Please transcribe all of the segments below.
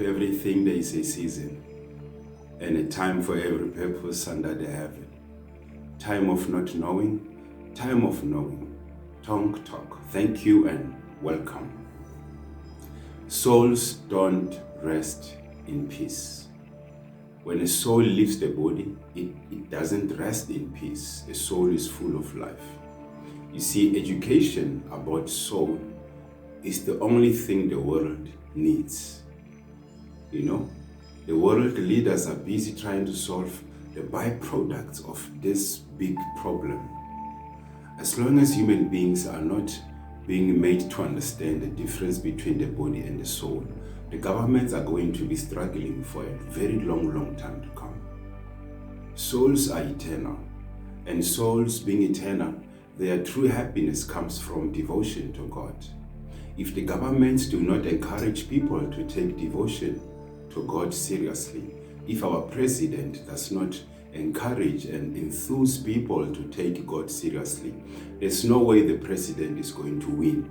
To everything there is a season, and a time for every purpose under the heaven. Time of not knowing, time of knowing. Tongue talk. Thank you and welcome. Souls don't rest in peace. When a soul leaves the body, it doesn't rest in peace. A soul is full of life. You see, education about soul is the only thing the world needs. You know, the world leaders are busy trying to solve the byproducts of this big problem. As long as human beings are not being made to understand the difference between the body and the soul, the governments are going to be struggling for a very long time to come. Souls are eternal, and souls being eternal, their true happiness comes from devotion to God. If the governments do not encourage people to take devotion to God seriously, if our president does not encourage and enthuse people to take God seriously, there's no way the president is going to win.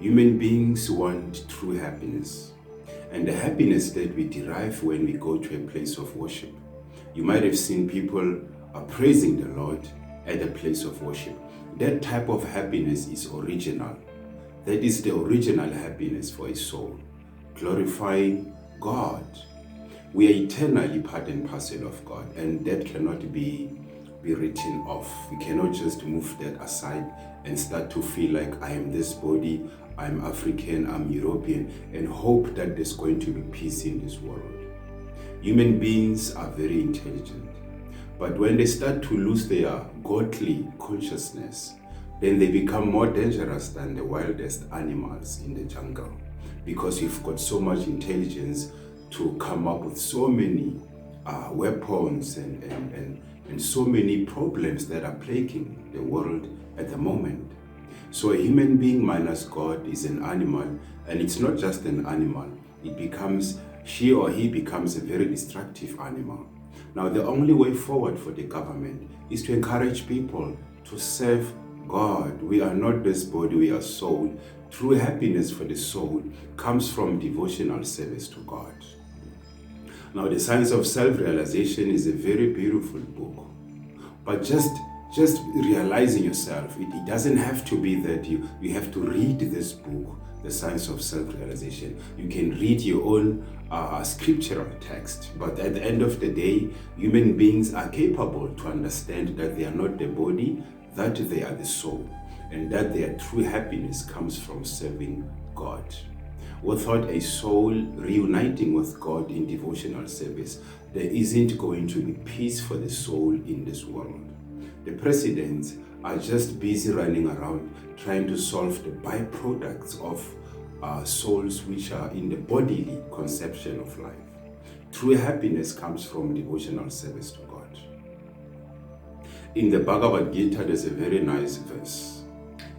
Human beings want true happiness, and the happiness that we derive when we go to a place of worship. You might have seen people praising the Lord at a place of worship. That type of happiness is original. That is the original happiness for a soul, glorifying God. We are eternally part and parcel of God, and that cannot be written off. We cannot just move that aside and start to feel like I am this body, I'm African, I'm European, and hope that there's going to be peace in this world. Human beings are very intelligent, but when they start to lose their godly consciousness, then they become more dangerous than the wildest animals in the jungle, because we've got so much intelligence to come up with so many weapons and so many problems that are plaguing the world at the moment. So a human being minus God is an animal, and it's not just an animal. She or he becomes a very destructive animal. Now the only way forward for the government is to encourage people to serve God. We are not this body, we are soul. True happiness for the soul comes from devotional service to God. Now, The Science of Self-Realization is a very beautiful book. But just realizing yourself, it doesn't have to be that you have to read this book, The Science of Self-Realization. You can read your own scriptural text. But at the end of the day, human beings are capable to understand that they are not the body, that they are the soul, and that their true happiness comes from serving God. Without a soul reuniting with God in devotional service, there isn't going to be peace for the soul in this world. The presidents are just busy running around trying to solve the byproducts of souls which are in the bodily conception of life. True happiness comes from devotional service to God. In the Bhagavad Gita, there's a very nice verse.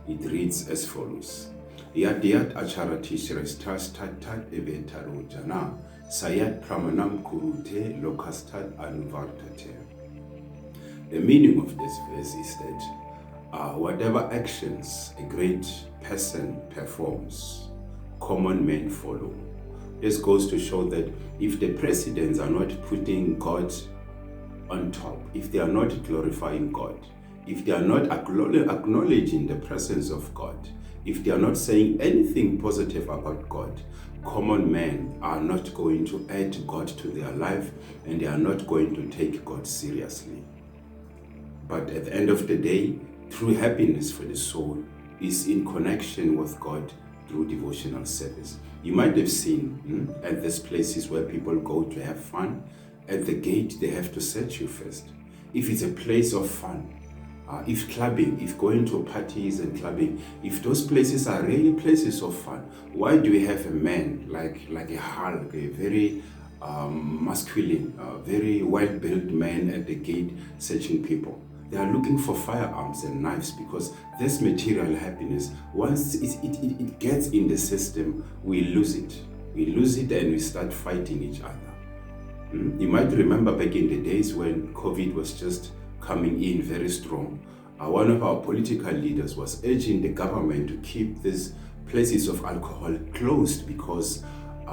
It reads as follows. Yat acharati shrestas tat evetaro jana sayat pramanam kurute lokastat anuvartate. The meaning of this verse is that whatever actions a great person performs, common men follow. This goes to show that if the presidents are not putting God on top, if they are not glorifying God, if they are not acknowledging the presence of God, if they are not saying anything positive about God, common men are not going to add God to their life, and they are not going to take God seriously. But at the end of the day, true happiness for the soul is in connection with God through devotional service. You might have seen at these places where people go to have fun, at the gate they have to search you first. If it's a place of fun, if going to parties and clubbing, if those places are really places of fun, why do we have a man like a Hulk, a very masculine, very well-built man at the gate searching people? They are looking for firearms and knives, because this material happiness, once it gets in the system, we lose it. We lose it and we start fighting each other. You might remember back in the days when COVID was just coming in very strong. One of our political leaders was urging the government to keep these places of alcohol closed, because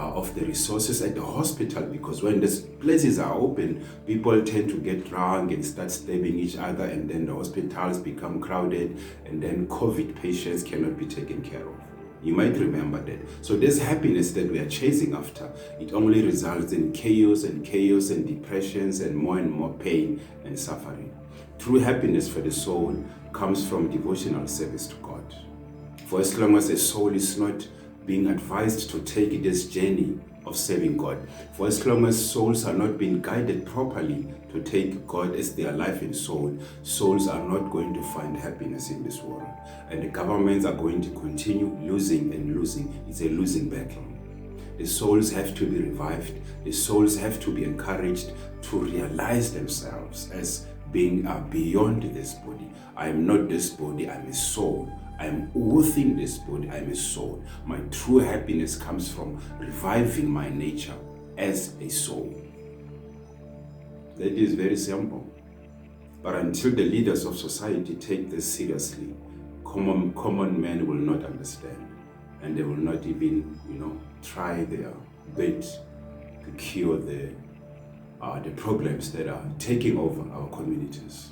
of the resources at the hospital, because when these places are open, people tend to get drunk and start stabbing each other, and then the hospitals become crowded, and then COVID patients cannot be taken care of. You might remember that. So this happiness that we are chasing after, it only results in chaos and depressions and more pain and suffering. True happiness for the soul comes from devotional service to God. For as long as a soul is not being advised to take this journey of serving God, for as long as souls are not being guided properly to take God as their life and soul, souls are not going to find happiness in this world. And the governments are going to continue losing and losing. It's a losing battle. The souls have to be revived. The souls have to be encouraged to realize themselves as being beyond this body. I am not this body, I'm a soul. I am within this body, I am a soul. My true happiness comes from reviving my nature as a soul. That is very simple. But until the leaders of society take this seriously, common men will not understand. And they will not even, try their best to cure the problems that are taking over our communities.